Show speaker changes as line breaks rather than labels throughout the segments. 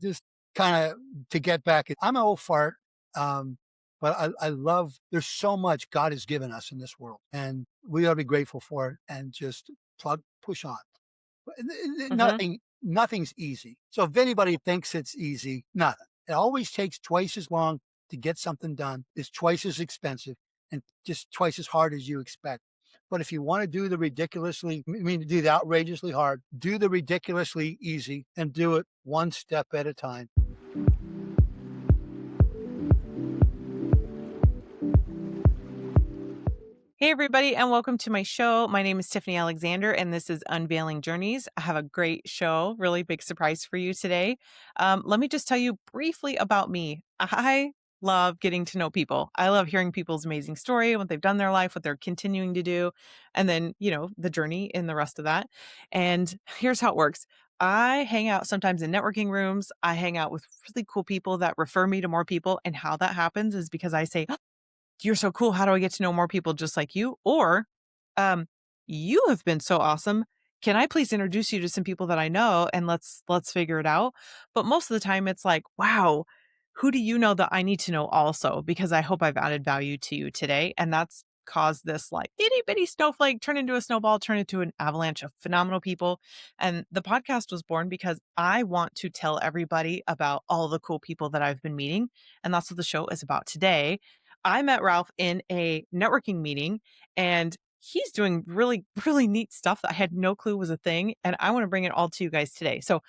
just kind of to get back. I'm an old fart, um, but I love. There's so much God has given us in this world, and we ought to be grateful for it and just push on.
Hmm.
Nothing's easy. So if anybody thinks it's easy, nothing. It always takes twice as long to get something done. It's twice as expensive and just twice as hard as you expect. But if you want to do the ridiculously, I mean, do the outrageously hard, do the ridiculously easy and do it one step at a time.
Hey, everybody, and welcome to my show. My name is Tiffany Alexander, and this is Unveiling Journeys. I have a great show, really big surprise for you today. Let me just tell you briefly about me. I love getting to know people. I love hearing people's amazing story, what they've done in their life, what they're continuing to do, and then, the journey in the rest of that. And here's how it works. I hang out sometimes in networking rooms. I hang out with really cool people that refer me to more people. And how that happens is because I say, "You're so cool. How do I get to know more people just like you?" Or, um, "You have been so awesome. Can I please introduce you to some people that I know and let's figure it out?" But most of the time it's like, "Wow, who do you know that I need to know also? Because I hope I've added value to you today." And that's caused this like itty bitty snowflake turn into a snowball, turn into an avalanche of phenomenal people. And the podcast was born because I want to tell everybody about all the cool people that I've been meeting. And that's what the show is about today. I met Ralph in a networking meeting and he's doing really, really neat stuff that I had no clue was a thing. And I want to bring it all to you guys today. So,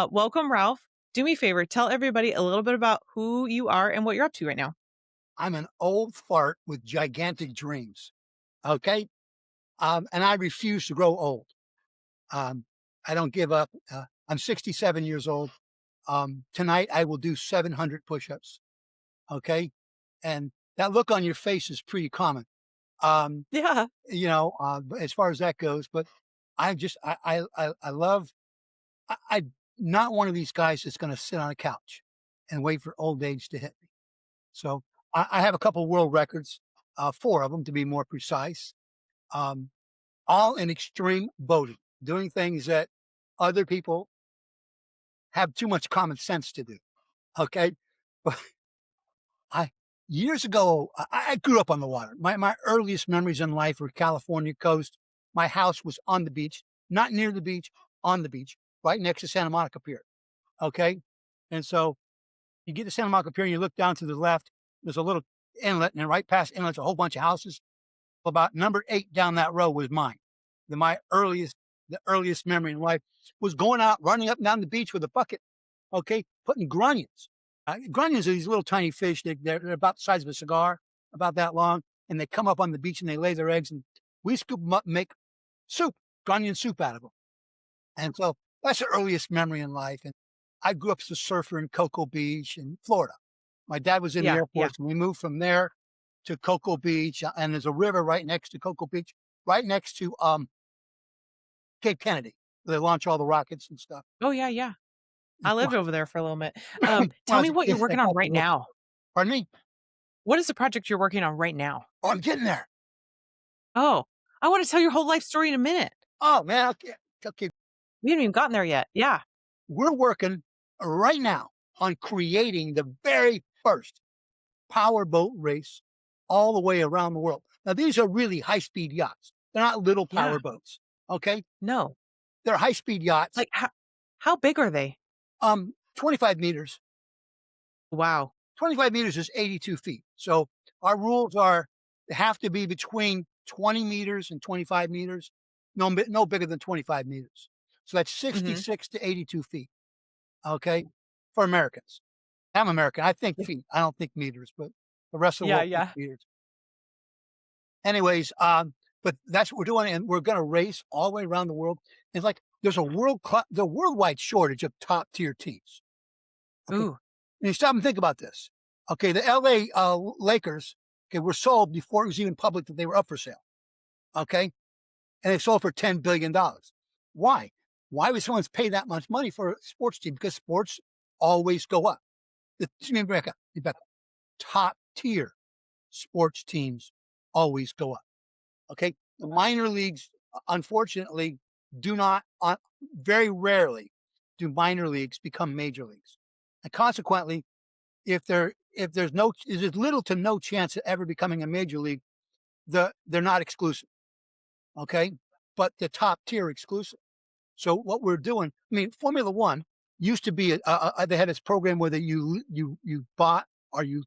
welcome, Ralph. Do me a favor, tell everybody a little bit about who you are and what you're up to right now.
I'm an old fart with gigantic dreams. Okay. And I refuse to grow old. Um, I don't give up. I'm 67 years old. Tonight I will do 700 push-ups. Okay. And that look on your face is pretty common. Um,
Yeah.
as far as that goes, but I just, I love, I'm not one of these guys that's going to sit on a couch and wait for old age to hit me. So I have a couple world records, four of them to be more precise, um, all in extreme boating, doing things that other people have too much common sense to do. Okay. But I years ago, I grew up on the water. My earliest memories in life were California coast. My house was on the beach, not near the beach, on the beach, right next to Santa Monica Pier. Okay. And so you get to Santa Monica Pier and you look down to the left, there's a little inlet, and then right past inlet's a whole bunch of houses. About number 8 down that road was mine. My the earliest memory in life was going out, running up and down the beach with a bucket, okay, putting grunions. Grunions are these little tiny fish. They're about the size of a cigar, about that long, and they come up on the beach and they lay their eggs. And we scoop them up and make soup, grunion soup out of them. And so that's the earliest memory in life. And I grew up as a surfer in Cocoa Beach in Florida. My dad was in the
Yeah.
Air
Yeah.
Force, and we moved from there to Cocoa Beach. And there's a river right next to Cocoa Beach, right next to Cape Kennedy. They launch all the rockets and stuff.
Oh, yeah. Yeah. I
It's
lived
one
over there for a little bit.
when
Tell
I
me
was a
what you're
kid, they
working on
called it
right
the river.
now.
Pardon me?
What is the project you're working on right now?
Oh, I'm getting there.
Oh, I want to tell your whole life story in a minute.
Oh, man. Okay. Okay.
We haven't even gotten there yet. Yeah.
We're working right now on creating the very first powerboat race all the way around the world. Now, these are really high speed yachts. They're not little
Yeah.
power boats. Okay.
No.
They're high speed yachts.
Like, how big are they?
25 meters.
Wow.
25 meters is 82 feet. So our rules are they have to be between 20 meters and 25 meters, no bigger than 25 meters. So that's
Mhm.
66 to 82 feet. Okay. For Americans. I'm American. I think
Yeah.
feet. I don't think meters, but the rest of the
Yeah,
world thinks
yeah.
meters. Anyways, but that's what we're doing, and we're going to race all the way around the world. It's like there's the worldwide shortage of top tier teams. Okay,
Ooh.
and you stop and think about this. Okay, the L.A. Lakers, okay, were sold before it was even public that they were up for sale. Okay, and they sold for $10 billion. Why? Why would someone pay that much money for a sports team? Because sports always go up. Rebecca, top tier sports teams always go up. Okay. The minor leagues, unfortunately, do not, very rarely do minor leagues become major leagues. And consequently, if there's little to no chance of ever becoming a major league, they're not exclusive, okay? But the top tier exclusive. So what we're doing, I mean, Formula One used to be they had this program where that you bought or you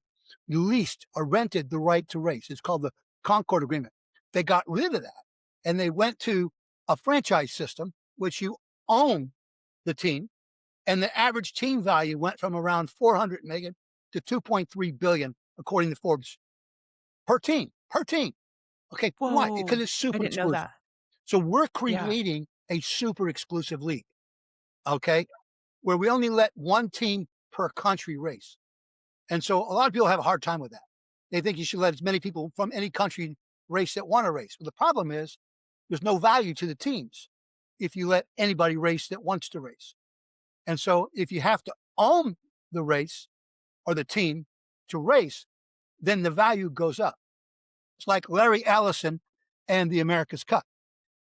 leased or rented the right to race. It's called the Concord Agreement. They got rid of that and they went to a franchise system, which you own the team, and the average team value went from around 400 million to 2.3 billion, according to Forbes, per team. Okay, why? Because
Whoa,
it's
I
super
didn't know
exclusive.
that.
So we're
Yeah.
creating a super exclusive league. Okay, where we only let one team per country race. And so a lot of people have a hard time with that. They think you should let as many people from any country race that want to race. But the problem is there's no value to the teams if you let anybody race that wants to race. And so if you have to own the race or the team to race, then the value goes up. It's like Larry Ellison and the America's Cup.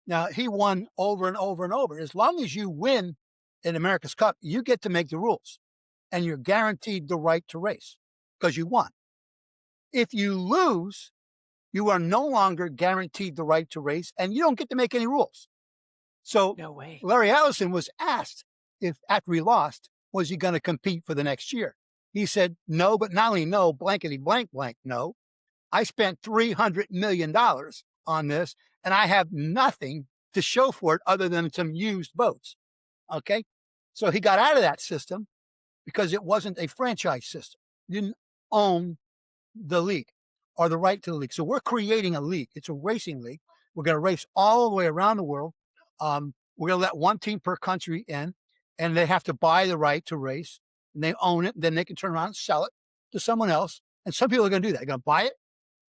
Now, he won over and over and over. As long as you win in America's Cup, you get to make the rules and you're guaranteed the right to race because you won. If you lose, you are no longer guaranteed the right to race and you don't get to make any rules. So
No way.
Larry Ellison was asked if after he lost, was he going to compete for the next year? He said, no, but not only no, blankety blank, blank, no. I spent $300 million on this and I have nothing to show for it other than some used boats. Okay. So he got out of that system because it wasn't a franchise system. You didn't own the league or the right to the league. So we're creating a league. It's a racing league. We're going to race all the way around the world. We're going to let one team per country in, and they have to buy the right to race, and they own it. Then they can turn around and sell it to someone else. And some people are going to do that. They're going to buy it,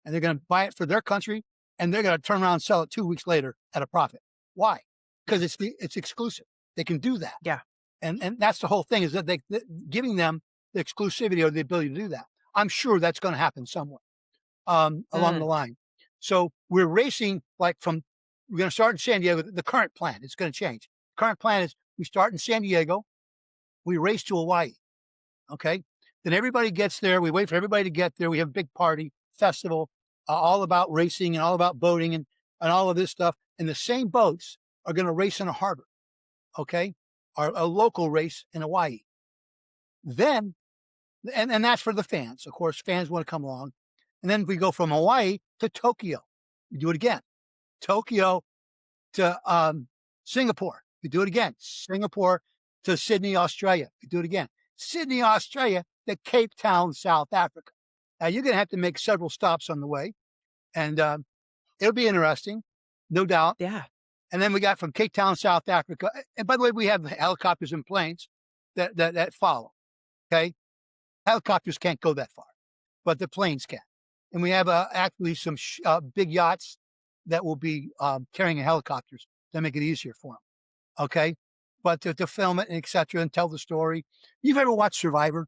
and they're going to buy it for their country, and they're going to turn around and sell it 2 weeks later at a profit. Why? Because it's exclusive. They can do that,
Yeah.
and that's the whole thing is that giving them the exclusivity or the ability to do that. I'm sure that's going to happen somewhere along the
Mm.
line. So we're racing we're going to start in San Diego. The current plan, it's going to change. Current plan is we start in San Diego, we race to Hawaii. Okay. Then everybody gets there. We wait for everybody to get there. We have a big party, festival, all about racing and all about boating and all of this stuff. And the same boats are going to race in a harbor. Okay. Or a local race in Hawaii. Then, and that's for the fans. Of course, fans want to come along. And then we go from Hawaii to Tokyo. We do it again. Tokyo to Singapore. We do it again. Singapore to Sydney, Australia. We do it again. Sydney, Australia to Cape Town, South Africa. Now you're going to have to make several stops on the way, and it'll be interesting, no doubt.
Yeah.
And then we got from Cape Town, South Africa. And by the way, we have helicopters and planes that follow. Okay, helicopters can't go that far, but the planes can. And we have actually some big yachts that will be carrying helicopters to make it easier for them. Okay. But to film it and et cetera and tell the story. You've ever watched Survivor?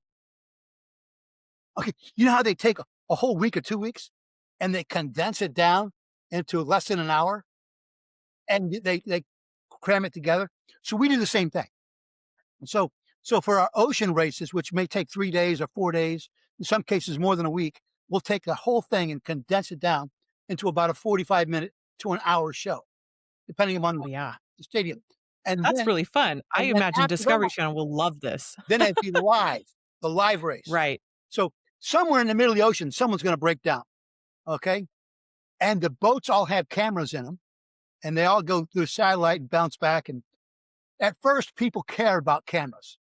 Okay. You know how they take a whole week or 2 weeks and they condense it down into less than an hour and they cram it together. So we do the same thing. And so for our ocean races, which may take 3 days or 4 days, in some cases more than a week, we'll take the whole thing and condense it down into about a 45-minute to an hour show, depending upon
Oh, yeah.
the stadium. And
That's
then
really fun. I
and then
imagine
after that,
Discovery Channel will love this.
then it'd be the live race.
Right.
So somewhere in the middle of the ocean, someone's going to break down. Okay. And the boats all have cameras in them and they all go through satellite and bounce back. And at first people care about cameras.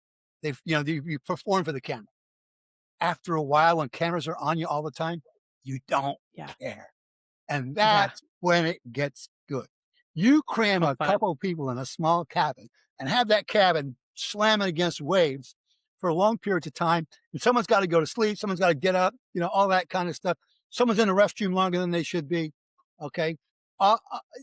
You perform for the camera. After a while, when cameras are on you all the time, you don't
Yeah.
care. And
Yeah.
that's when it gets good. You cram
How
a
fun.
couple of people in a small cabin and have that cabin slamming against waves for long periods of time. And someone's got to go to sleep. Someone's got to get up, all that kind of stuff. Someone's in the restroom longer than they should be. Okay.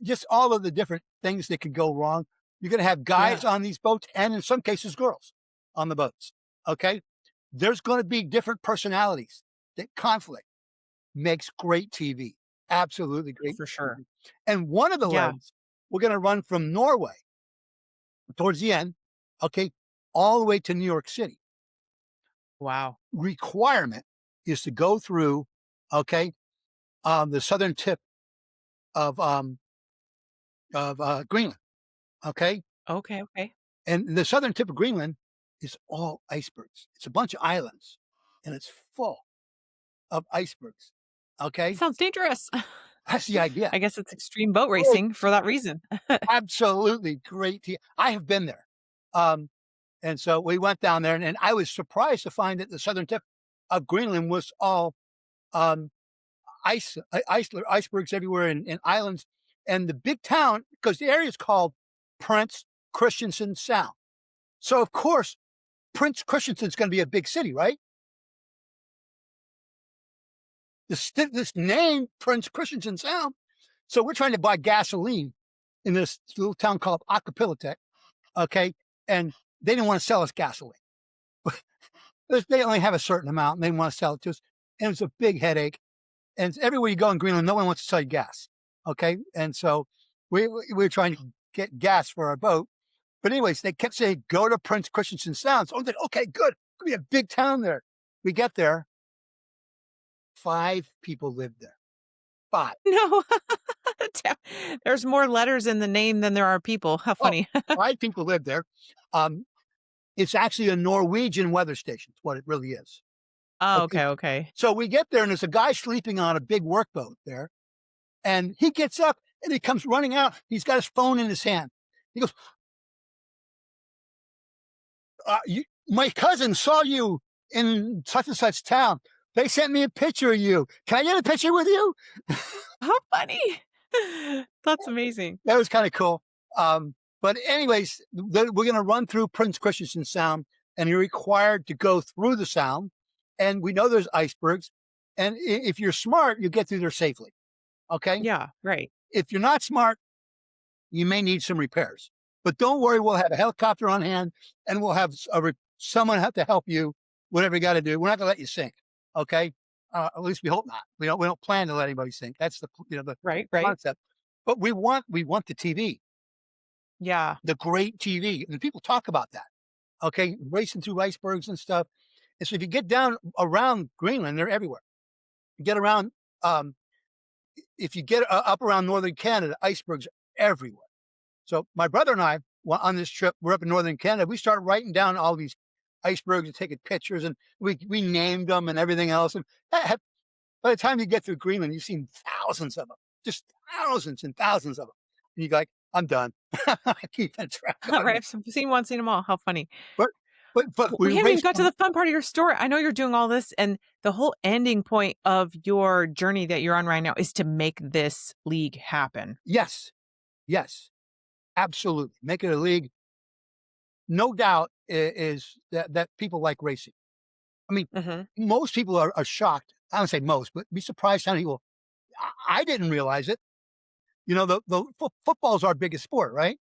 Just all of the different things that could go wrong. You're going to have
Yeah.
guys on these boats and in some cases, girls on the boats. Okay. There's going to be different personalities. That conflict makes great TV. Absolutely great
For sure.
TV. And one of the
Yeah.
legs, we're going to run from Norway towards the end, okay, all the way to New York City.
Wow.
requirement is to go through, okay, the southern tip of Greenland, okay,
Okay, okay.
and the southern tip of Greenland is all icebergs. It's a bunch of islands, and it's full of icebergs.
That
Okay,
sounds dangerous.
that's the idea.
I guess it's extreme boat
Oh,
racing for that reason.
absolutely great. I have been there, um, and so we went down there, and I was surprised to find that the southern tip of Greenland was all um, icebergs everywhere and islands. And the big town, because the area is called Prince Christensen Sound. So, of course, Prince Christensen's going to be a big city, right? This name, Prince Christensen Sound. So, we're trying to buy gasoline in this little town called Acapulco, okay? And they didn't want to sell us gasoline. They only have a certain amount and they want to sell it to us. And it was a big headache. And everywhere you go in Greenland, no one wants to sell you gas. Okay. And so we were trying to get gas for our boat. But anyways, they kept saying, go to Prince Christensen Sound. So I said, okay, good. It's going to be a big town there. We get there. 5 people lived there. 5.
No. Ta There's more letters in the name than there are people. How
Oh,
funny.
5 people lived there. Um, it's actually a Norwegian weather station. Is what it really is.
Oh,
Okay.
okay, okay.
So we get there and there's a guy sleeping on a big workboat there. And he gets up and he comes running out. He's got his phone in his hand. He goes, my cousin saw you in such and such town. They sent me a picture of you. Can I get a picture with you?
How funny. That's amazing.
That was kind of cool. But anyways, we're going to run through Prince Christensen Sound, and you're required to go through the sound. And we know there's icebergs. And if you're smart, you get through there safely. Okay.
Yeah, right.
If you're not smart, you may need some repairs. But don't worry, we'll have a helicopter on hand, and we'll have someone have to help you, whatever you got to do. We're not going to let you sink, okay? At least we hope not. We don't plan to let anybody sink. That's the
Right, right.
concept. But we want the TV,
Yeah.
the great TV, and people talk about that. Okay, racing through icebergs and stuff. And so if you get down around Greenland, they're everywhere. You get around, if you get up around northern Canada, icebergs are everywhere. So my brother and I, on this trip, we're up in northern Canada. We started writing down all these icebergs and taking pictures, and we named them and everything else. And by the time you get through Greenland, you've seen thousands of them, just thousands and thousands of them. And you're like, I'm done. I keep track of
Right,
them.
I've seen one, seen them all. How funny.
But but
We
we
haven't even
raced.
got to the fun part of your story. I know you're doing all this, and the whole ending point of your journey that you're on right now is to make this league happen.
Yes, yes, absolutely. Make it a league. No doubt is that people like racing. I mean,
Mhm.
most people are shocked. I don't say most, but be surprised how many people. I didn't realize it. You know, the football is our biggest sport, right?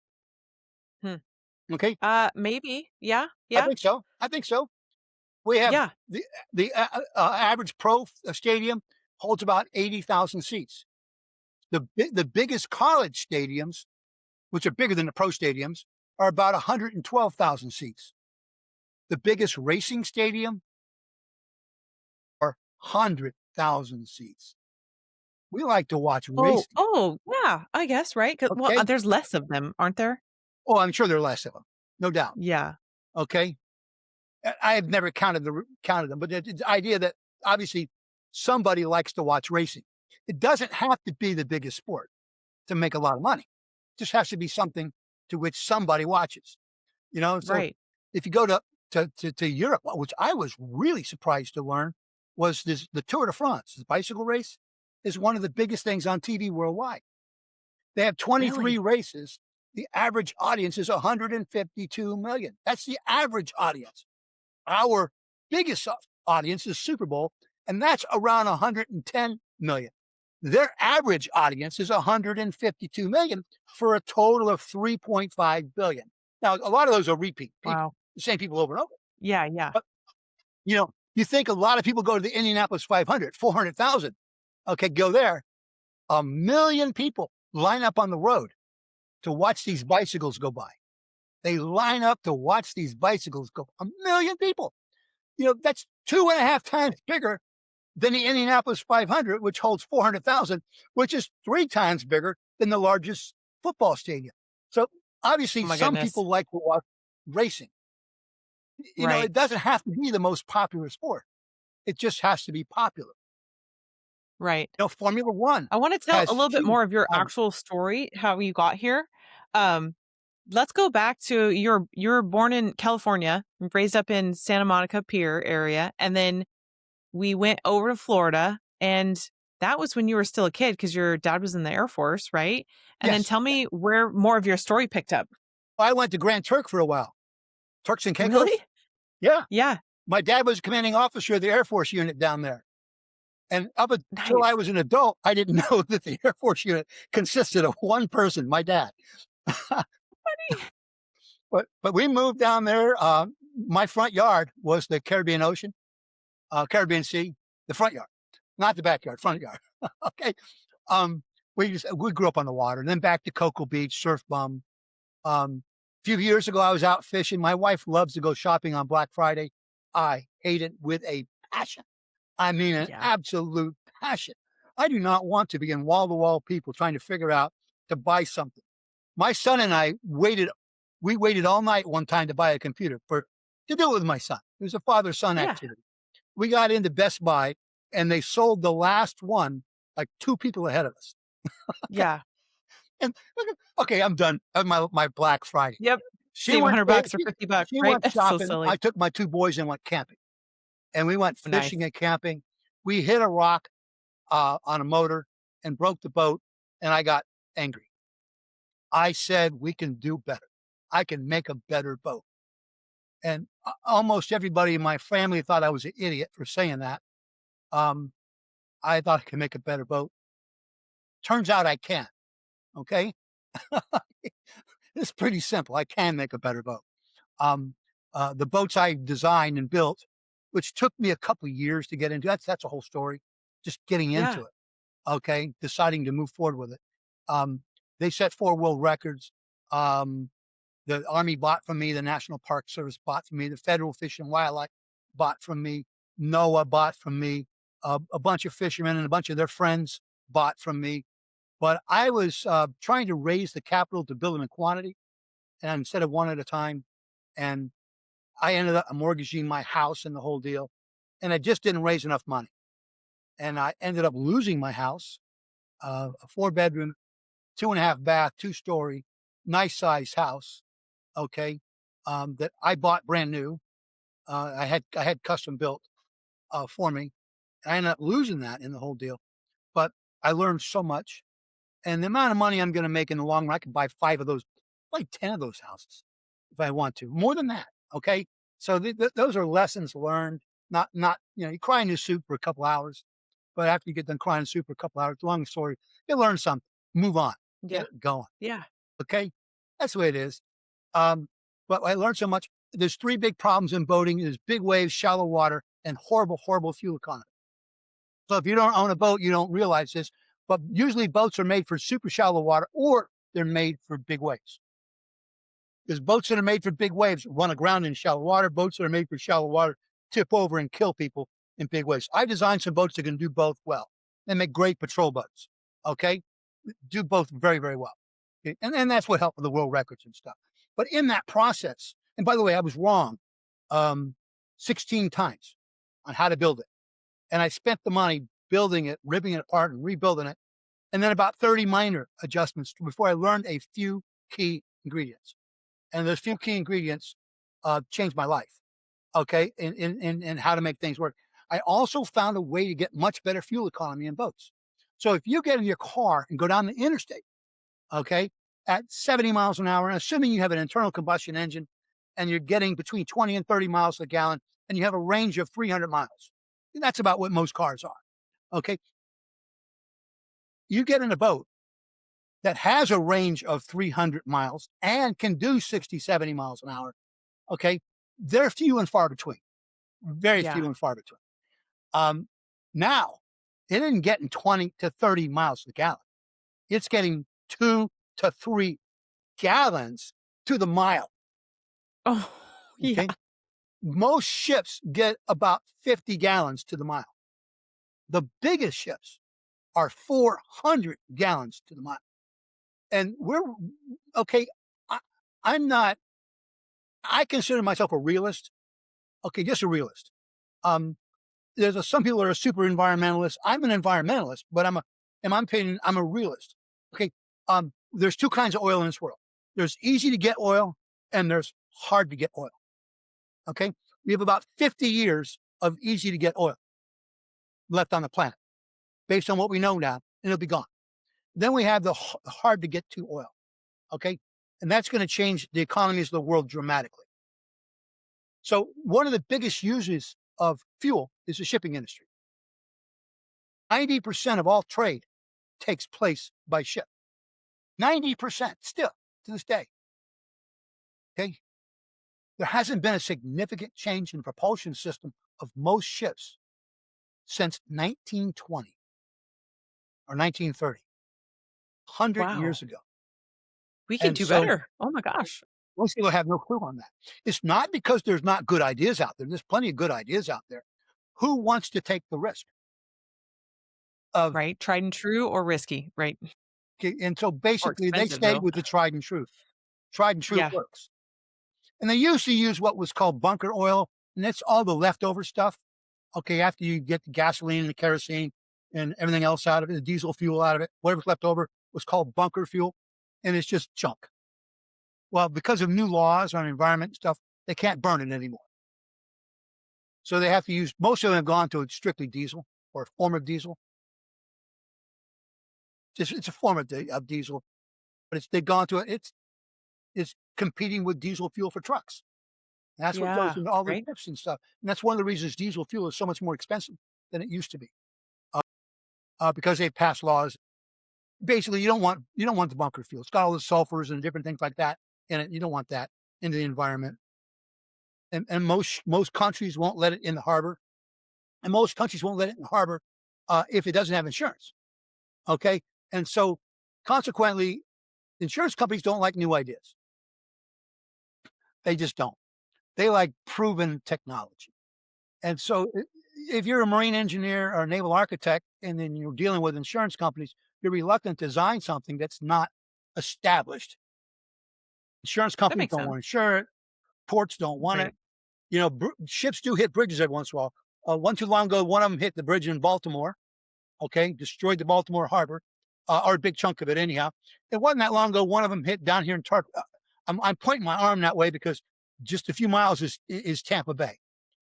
Hmm.
Okay,
Maybe. Yeah,
I
yeah,
think so. I think so. We have
yeah.
the average pro stadium holds about 80,000 seats. The biggest college stadiums, which are bigger than the pro stadiums, are about 112,000 seats. The biggest racing stadium are 100,000 seats. We like to watch
Oh,
racing.
oh, yeah, I guess, right? 'Cause well,
Okay.
there's less of them, aren't there?
Oh, I'm sure there are less of them, no doubt.
Yeah,
Okay. I have never counted them, but the idea that obviously somebody likes to watch racing. It doesn't have to be the biggest sport to make a lot of money. It just has to be something to which somebody watches. So
right.
if you go to Europe, which I was really surprised to learn, was the Tour de France, the bicycle race, is one of the biggest things on TV worldwide. They have 23
Really?
races. The average audience is 152 million. That's the average audience. Our biggest audience is Super Bowl, and that's around 110 million. Their average audience is 152 million for a total of 3.5 billion. Now, a lot of those are repeat people,
Wow.
the same people over and over.
Yeah, yeah.
But, you think a lot of people go to the Indianapolis 500, 400,000. Okay, go there. 1 million people line up on the road to watch these bicycles go by. They line up to watch these bicycles go. 1 million people. That's 2.5 times bigger than the Indianapolis 500, which holds 400,000, which is 3 times bigger than the largest football stadium. So obviously,
Oh my
some
goodness.
people like to watch racing.
Right.
It doesn't have to be the most popular sport. It just has to be popular.
Right.
Formula One
I want to tell
has
a little bit
huge
more of your
following.
actual story, how you got here. Um, let's go back to you're born in California, raised up in Santa Monica Pier area, and then we went over to Florida, and that was when you were still a kid because your dad was in the Air Force, right? And then
Yes,
tell me where more of your story picked up.
I went to Grand Turk for a while. Turks and
Really?
Caicos. Yeah,
Yeah.
my dad was commanding officer of the Air Force unit down there. And up until I
Nice.
was an adult, I didn't know that the Air Force unit consisted of one person, my dad. But we moved down there. My front yard was the Caribbean Ocean, Caribbean Sea, the front yard, not the backyard, front yard. Okay. Um, we grew up on the water, and then back to Cocoa Beach, surf bum. A few years ago, I was out fishing. My wife loves to go shopping on Black Friday. I hate it with a passion. I mean, an
Yeah.
absolute passion. I do not want to be in wall to wall people trying to figure out to buy something. My son and I we waited all night one time to buy a computer to do it with my son. It was a father son
Yeah.
activity. We got into Best Buy and they sold the last one like two people ahead of us. Okay.
Yeah.
And okay, I'm done. My Black Friday.
Yep.
She
Save
went,
$100 or $50,
she
right?
went
That's so
shopping. I
silly.
took my two boys and went camping, and we went
Nice.
fishing and camping. We hit a rock on a motor and broke the boat, and I got angry. I said, "We can do better. I can make a better boat." And almost everybody in my family thought I was an idiot for saying that. Um, I thought I could make a better boat. Turns out I can. Okay, it's pretty simple. I can make a better boat. Um, the boats I designed and built, which took me a couple of years to get into. That's a whole story. Just getting
Yeah.
into it. Okay, deciding to move forward with it. Um, they set 4 world records. Um, the Army bought from me, the National Park Service bought from me, the Federal Fish and Wildlife bought from me, NOAA bought from me, a bunch of fishermen and a bunch of their friends bought from me. But I was trying to raise the capital to build them in quantity, and instead of one at a time, and I ended up mortgaging my house and the whole deal, and I just didn't raise enough money, and I ended up losing my house, a 4 bedroom, 2.5 bath, 2 story, nice size house. Okay, that I bought brand new. I had custom built for me. I ended up losing that in the whole deal, but I learned so much, and the amount of money I'm going to make in the long run, I can buy 5 of those, like 10 of those houses, if I want to. More than that, okay. So those are lessons learned. Not you cry in your soup for a couple hours, but after you get done crying in soup for a couple hours, long story, you learn something. Move on, get
Yeah.
it going.
Yeah.
Okay, that's the way it is. Um, but I learned so much. There's 3 big problems in boating: there's big waves, shallow water, and horrible, horrible fuel economy. So if you don't own a boat, you don't realize this. But usually boats are made for super shallow water, or they're made for big waves. Because boats that are made for big waves run aground in shallow water. Boats that are made for shallow water tip over and kill people in big waves. I designed some boats that can do both well. They make great patrol boats. Okay, do both very, very well. Okay? And that's what helped with the world records and stuff. But in that process, and by the way, I was wrong um, 16 times on how to build it. And I spent the money building it, ripping it apart and rebuilding it. And then about 30 minor adjustments before I learned a few key ingredients. And those few key ingredients changed my life. Okay. In how to make things work. I also found a way to get much better fuel economy in boats. So if you get in your car and go down the interstate, okay, at 70 miles an hour, and assuming you have an internal combustion engine and you're getting between 20 and 30 miles a gallon, and you have a range of 300 miles, that's about what most cars are. Okay. You get in a boat that has a range of 300 miles and can do 60, 70 miles an hour. Okay. They're few and far between, very
Yeah.
few and far between. Um, Now, it isn't getting 20 to 30 miles a gallon. It's getting 2 to 3 gallons to the mile.
Oh, yeah.
Okay. Most ships get about 50 gallons to the mile. The biggest ships are 400 gallons to the mile. And we're okay. I, I'm not, I consider myself a realist. Okay, just a realist. Um, some people are a super environmentalist. I'm an environmentalist, but in my opinion, I'm a realist. Okay. There's two kinds of oil in this world. There's easy to get oil and there's hard to get oil. Okay. We have about 50 years of easy to get oil left on the planet based on what we know now, and it'll be gone. Then we have the hard to get to oil. Okay. And that's going to change the economies of the world dramatically. So one of the biggest uses of fuel is the shipping industry. 90% of all trade takes place by ship. 90% still to this day. Okay. There hasn't been a significant change in the propulsion system of most ships since 1920 or 1930, 100
Wow.
years ago.
We could
And
do
so
better. Oh my gosh.
most people have no clue on that. It's not because there's not good ideas out there. There's plenty of good ideas out there. Who wants to take the risk of,
Right? Tried and true or risky, right?
okay, and so
Or
basically they
expensive
stayed
though.
with the tried and true. Tried and true
Yeah.
works. And they used to use what was called bunker oil, and that's all the leftover stuff. Okay, after you get the gasoline and the kerosene and everything else out of it, the diesel fuel out of it, whatever's left over was called bunker fuel, and it's just junk. Well, because of new laws on environment and stuff, they can't burn it anymore. So they have to use, most of them have gone to strictly diesel or a form of diesel. Just it's a form of diesel, but they've gone to it. It's competing with diesel fuel for trucks. And that's what goes
Yeah.
into all the
Right?
ships and stuff. And that's one of the reasons diesel fuel is so much more expensive than it used to be, because they passed laws. Basically, you don't want the bunker fuel. It's got all the sulfurs and different things like that in it. You don't want that into the environment. And most countries won't let it in the harbor, and most countries won't let it in the harbor if it doesn't have insurance. Okay, and so consequently, insurance companies don't like new ideas. They just don't. They like proven technology. And so if you're a marine engineer or a naval architect and then you're dealing with insurance companies, you're reluctant to design something that's not established. Insurance
That
companies
makes
don't want
sense.
to insure it. Ports don't want it.
Right.
Ships do hit bridges every once in a while. One too long ago, one of them hit the bridge in Baltimore. Okay, destroyed the Baltimore harbor, or a big chunk of it anyhow. It wasn't that long ago. One of them hit down here in I'm pointing my arm that way because just a few miles is Tampa Bay,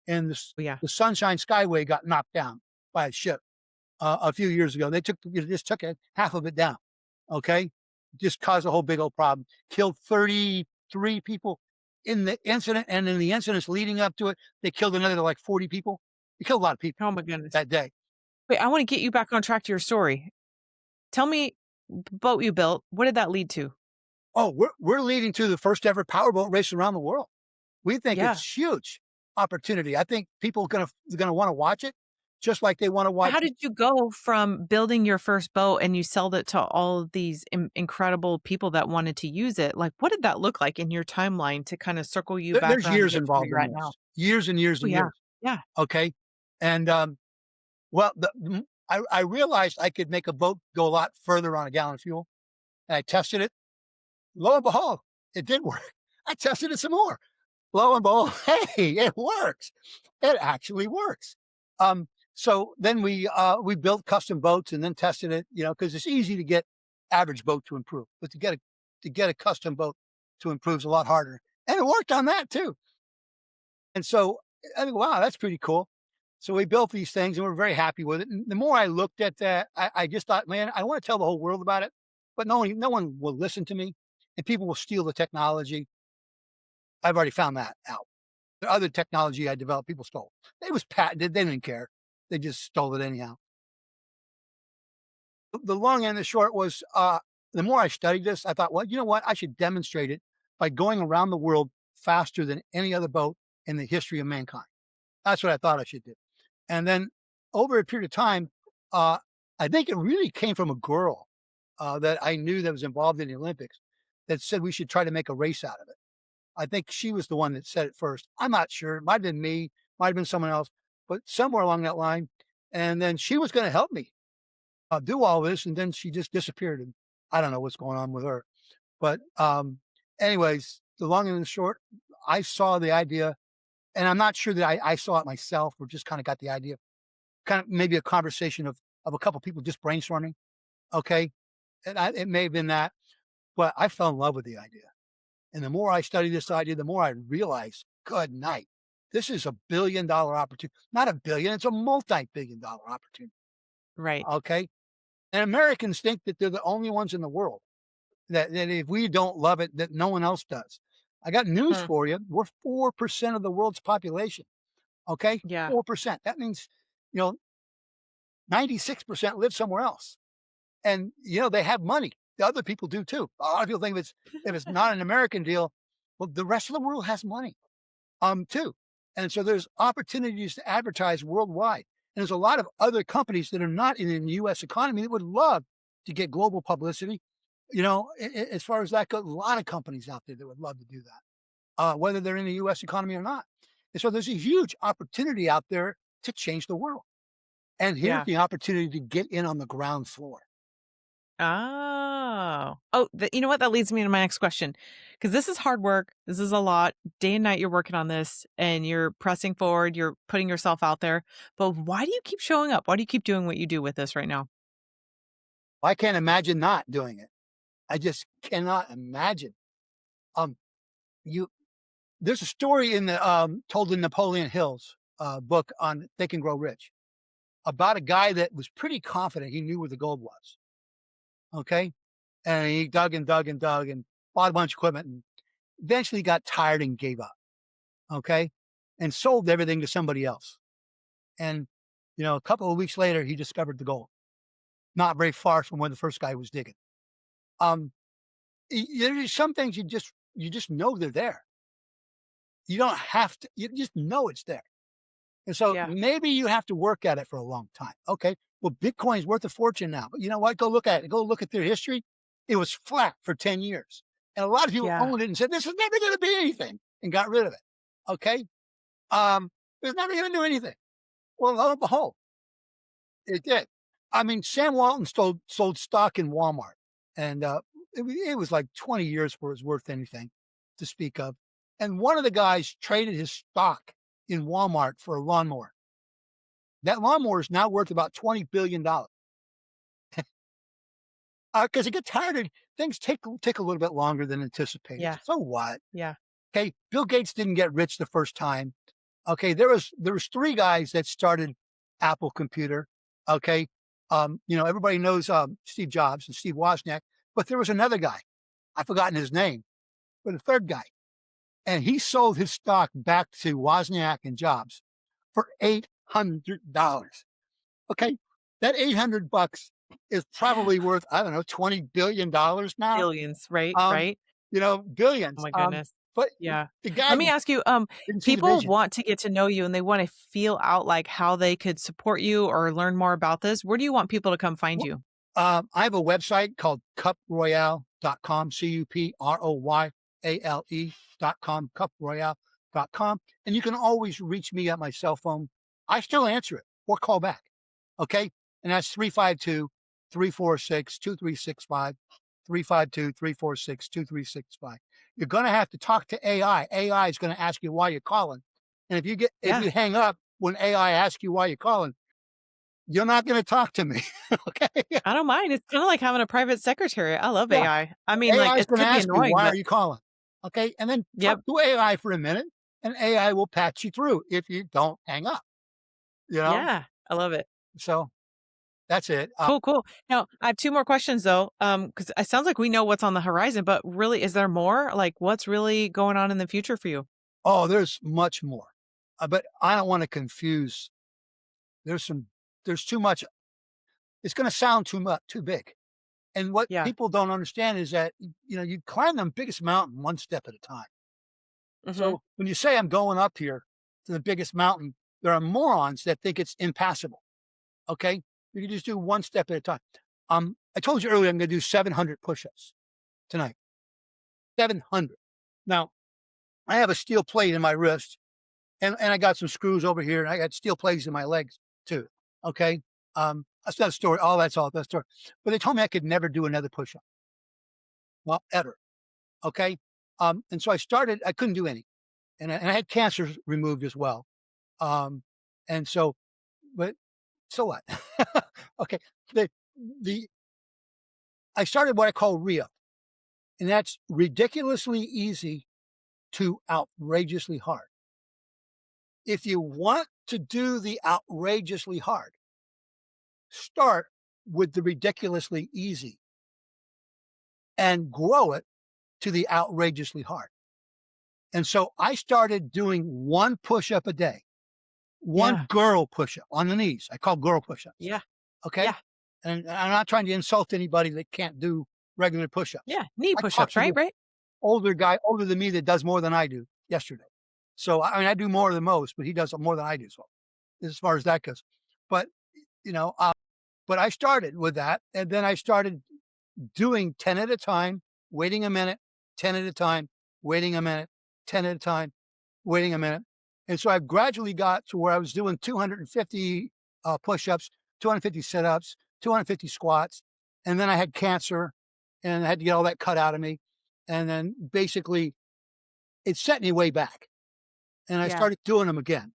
and
Oh, yeah.
the Sunshine Skyway got knocked down by a ship a few years ago. They just took it, half of it down. Okay, just caused a whole big old problem. Killed 33 people in the incident, and in the incidents leading up to it, they killed another like 40 people. They killed a lot of people
Oh my goodness.
that day.
Wait, I want to get you back on track to your story. Tell me the boat you built, what did that lead to?
Oh, we're leading to the first ever powerboat race around the world. We think
Yeah.
it's huge opportunity. I think people are gonna want to watch it, just like they want to watch.
How did you go from building your first boat and you sold it to all of these incredible people that wanted to use it? Like, what did that look like in your timeline to kind of circle you back
There's
around to
years
get to where
involved
you're
in
at now?
this, years and years
Oh,
and
yeah.
years.
Yeah.
Okay, and well, I realized I could make a boat go a lot further on a gallon of fuel, and I tested it. Lo and behold, it did work. I tested it some more. Lo and behold, hey, it works. It actually works. So then we built custom boats and then tested it, because it's easy to get average boat to improve, but to get a custom boat to improve is a lot harder. And it worked on that too. And so I think, wow, that's pretty cool. So we built these things and we're very happy with it. And the more I looked at that, I just thought, man, I want to tell the whole world about it, but no one will listen to me, and people will steal the technology. I've already found that out. The other technology I developed, people stole. It was patented. They didn't care. They just stole it anyhow. The long and the short was, the more I studied this, I thought, well, you know what? I should demonstrate it by going around the world faster than any other boat in the history of mankind. That's what I thought I should do. And then over a period of time, uh, I think it really came from a girl that I knew that was involved in the Olympics that said we should try to make a race out of it. I think she was the one that said it first. I'm not sure. It might have been me, might have been someone else, but somewhere along that line. And then she was going to help me do all this, and then she just disappeared. And I don't know what's going on with her. But anyways, the long and the short, I saw the idea, and I'm not sure that I saw it myself, or just kind of got the idea. Kind of maybe a conversation of a couple people just brainstorming. Okay, and it may have been that, but I fell in love with the idea. And the more I study this idea, the more I realize, good night, this is $1 billion opportunity. Not a billion, it's a multi-billion-dollar opportunity.
Right.
Okay. And Americans think that they're the only ones in the world that if we don't love it, that no one else does. I got news
Hmm.
for you. We're 4% of the world's population. Okay.
Yeah.
4%. That means, you know, 96% live somewhere else. And, they have money. The other people do too. A lot of people think if it's not an American deal, well, the rest of the world has money, too. And so there's opportunities to advertise worldwide. And there's a lot of other companies that are not in the US economy that would love to get global publicity. As far as that goes, a lot of companies out there that would love to do that, whether they're in the US economy or not. And so there's a huge opportunity out there to change the world. And here's
Yeah.
the opportunity to get in on the ground floor.
Oh. Oh, you know what? That leads me to my next question. Because this is hard work. This is a lot. Day and night, you're working on this and you're pressing forward. You're putting yourself out there. But why do you keep showing up? Why do you keep doing what you do with this right now?
I can't imagine not doing it. I just cannot imagine. Um, you There's a story in the told in Napoleon Hill's book on Think and Grow Rich about a guy that was pretty confident he knew where the gold was. Okay, and he dug and dug and dug and bought a bunch of equipment, and eventually got tired and gave up. Okay, and sold everything to somebody else. And a couple of weeks later, he discovered the gold, not very far from where the first guy was digging. Um, there's some things you just know they're there. You don't have to. You just know it's there. And so
Yeah.
maybe you have to work at it for a long time. Okay. Well, Bitcoin's worth a fortune now, but you know what? Go look at it. Go look at their history. It was flat for 10 years. And a lot of people
Yeah.
owned it and said, this is never going to be anything, and got rid of it. Okay. Um, it's never going to do anything. Well, lo and behold, it did. I mean, Sam Walton sold stock in Walmart, and it was like 20 years before it was worth anything to speak of. And one of the guys traded his stock in Walmart for a lawnmower. That lawnmower is now worth about $20 billion. Because it gets tired of things take a little bit longer than anticipated.
Yeah.
So what?
Yeah.
Okay, Bill Gates didn't get rich the first time. Okay, there was three guys that started Apple Computer. Okay, everybody knows Steve Jobs and Steve Wozniak, but there was another guy. I've forgotten his name, but a third guy, and he sold his stock back to Wozniak and Jobs for $800. Okay, that 800 bucks is probably worth, I don't know, $20 billion now.
Billions, right?
Um,
Right? Oh
billions.
my goodness.
But
Yeah.
the guy
Let me ask you,
didn't see the
people
vision.
want to get to know you and they want to feel out like how they could support you or learn more about this. Where do you want people to come find
Wh
you?
I have a website called cuproyale.com, cuproyale.com, cuproyale.com, and you can always reach me at my cell phone. I still answer it or call back, okay? And that's 352-346-2365, 352-346-2365. You're gonna have to talk to AI. AI is gonna ask you why you're calling, and if
Yeah.
you hang up when AI asks you why you're calling, you're not gonna talk to me, okay?
I don't mind. It's kinda like having a private secretary. I love
Yeah.
AI. I mean, like,
AI is
it
gonna
could be
ask you,
annoying,
"Why are
but
you calling?" Okay, and then talk
yep.
to AI for a minute, and AI will patch you through if you don't hang up, you know?
Yeah. I love it.
So, that's it.
Cool, cool. Now, I have 2 more questions though, because it sounds like we know what's on the horizon, but really, is there more? Like, what's really going on in the future for you?
Oh, there's much more, but I don't wanna confuse. There's some there's too much. It's gonna sound too big, and what
Yeah.
people don't understand is that, you climb the biggest mountain one step at a time.
Mhm.
So, when you say I'm going up here to the biggest mountain, there are morons that think it's impassable. Okay? You can just do one step at a time. I told you earlier I'm gonna do 700 push-ups tonight. 700. Now, I have a steel plate in my wrist, and I got some screws over here, and I got steel plates in my legs too. Okay. That's not a story. All that's all that story. But they told me I could never do another push-up. Well, ever. Okay. And so I started, I couldn't do any. And I had cancer removed as well. Um, and so, but so what? Okay. The the I started what I call Rio, and that's ridiculously easy to outrageously hard. If you want to do the outrageously hard, start with the ridiculously easy and grow it to the outrageously hard. And so I started doing one push up a day, one
Yeah.
girl push up on the knees. I call girl push ups.
Yeah.
Okay.
Yeah.
And I'm not trying to insult anybody that can't do regular push ups.
Yeah. Knee
I talked
push-ups,
to
right?
this
Right?
older guy, older than me, that does more than I do yesterday. So, I mean, I do more than most, but he does more than I do. So, as far as that goes, but you know, but I started with that, and then I started doing 10 at a time, waiting a minute, 10 at a time, waiting a minute, 10 at a time, waiting a minute. And so I gradually got to where I was doing 250 push ups, 250 sit ups, 250 squats. And then I had cancer and I had to get all that cut out of me. And then basically it set me way back. And I
Yeah.
started doing them again.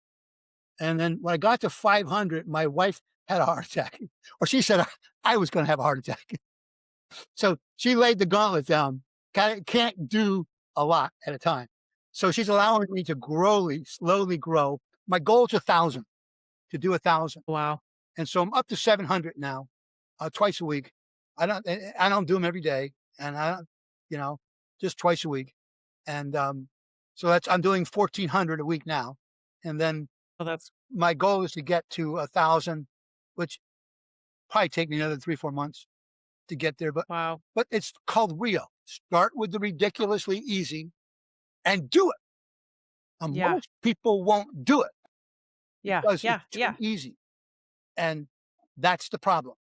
And then when I got to 500, my wife had a heart attack, or she said I was going to have a heart attack. So she laid the gauntlet down. Can't do a lot at a time. So she's allowing me to slowly grow. My goal is 1,000, to do 1,000.
Wow.
And so I'm up to 700 now, twice a week. I don't do them every day, and I don't, you know, just twice a week. And so I'm doing 1,400 a week now. And then
Well, that's
my goal is to get to 1,000, which probably take me another 3, 4 months to get there.
wow.
But it's called Rio. Start with the ridiculously easy and do it. And
Yeah.
most people won't do it
Yeah.
because it's
Yeah.
too
Yeah.
easy. And that's the problem.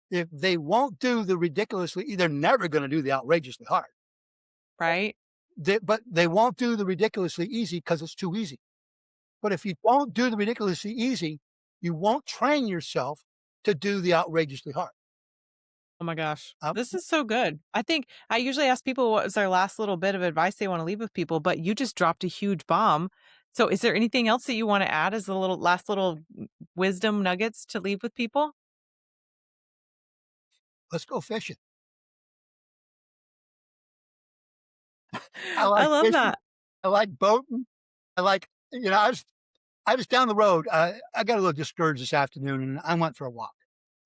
If they won't do the ridiculously, they're never going to do the outrageously hard.
Right?
But they won't do the ridiculously easy because it's too easy. But if you don't do the ridiculously easy, you won't train yourself to do the outrageously hard.
Oh my gosh.
Uh,
This is so good. I think I usually ask people what was their last little bit of advice they want to leave with people, but you just dropped a huge bomb. So is there anything else that you want to add as a little last little wisdom nuggets to leave with people?
let's go fishing. I
I
like
love
fishing.
that.
I like boating. I like, I was down the road. I got a little discouraged this afternoon, and I went for a walk.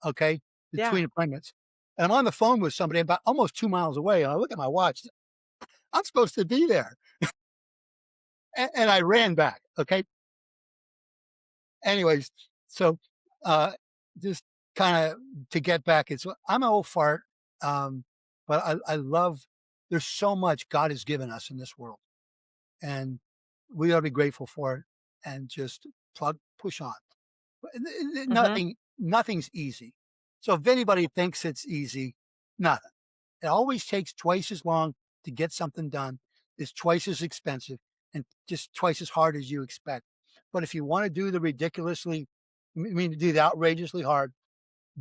Okay,
Yeah.
between appointments, and I'm on the phone with somebody about almost 2 miles away. And I look at my watch. I'm supposed to be there, and I ran back. Okay. Anyways, so uh, just kind of to get back. I'm an old fart, um, but I love. There's so much God has given us in this world, and we ought to be grateful for it, and just push on.
Mhm.
Nothing's easy. So if anybody thinks it's easy, nothing. It always takes twice as long to get something done. It's twice as expensive and just twice as hard as you expect. But if you want to do the ridiculously, I mean, do the outrageously hard,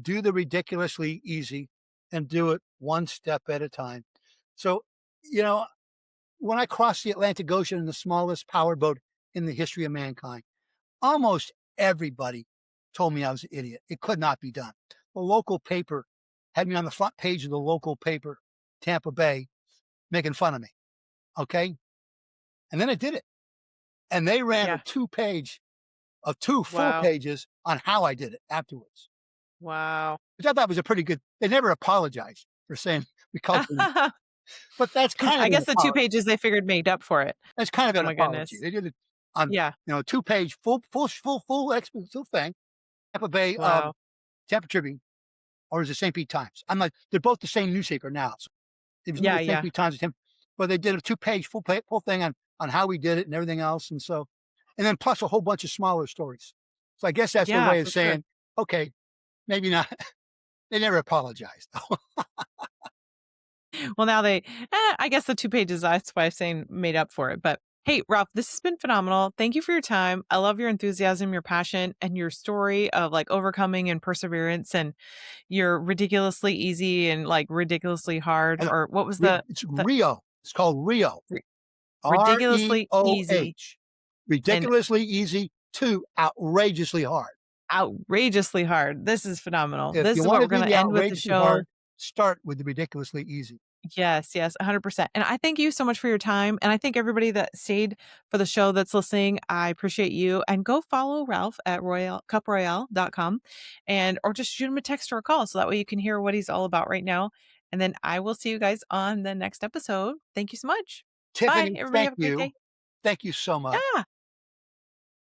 do the ridiculously easy, and do it one step at a time. So, you know, when I crossed the Atlantic Ocean in the smallest powerboat in the history of mankind, almost everybody told me I was an idiot. It could not be done. The local paper had me on the front page of the local paper, Tampa Bay, making fun of me. Okay. And then I did it. And they ran a
Yeah.
two full
Wow.
pages on how I did it afterwards,
Wow.
which I thought was a pretty good. They never apologized for saying we called you, but that's kind
I
of an
guess the 2
apology.
pages they figured made up for it.
That's kind of
Oh
an
my
apology.
goodness.
They did it on,
Yeah.
2 page, full thing. Tampa Bay,
Wow.
Tampa Tribune, or is it St. Pete Times? I'm like, they're both the same newspaper now. So it was
Yeah,
neither St.
yeah.
Pete Times or Tampa, but they did a 2 page full thing on how we did it and everything else. And so, and then plus a whole bunch of smaller stories. So I guess that's their
Yeah,
way of
for sure.
saying, okay, maybe not. They never apologized.
Well, now I guess the 2 pages, that's why I'm saying made up for it, but Hey, Ralph, this has been phenomenal. Thank you for your time. I love your enthusiasm, your passion, and your story of like overcoming and perseverance and your ridiculously easy and like ridiculously hard.
And
Or what was
it's
the
Rio. It's called Rio.
ri- ridiculously easy
REOH.
and
Ridiculously easy to outrageously hard.
outrageously hard? This is phenomenal.
If
This
you
is what
want to
we're
do
going to
the
end with the
outrageously
show.
hard, start with the ridiculously easy.
Yes, yes, 100%. And I thank you so much for your time. And I thank everybody that stayed for the show that's listening. I appreciate you. And go follow Ralph at cuproyale.com and or just shoot him a text or a call so that way you can hear what he's all about right now. And then I will see you guys on the next episode. Thank you so much. Bye.
Tiffany,
Everybody
thank
have a great
you.
day.
Thank you so much.
Yeah.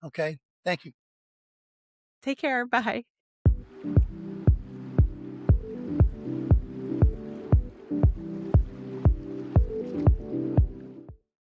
Okay. Thank you.
Take care. Bye.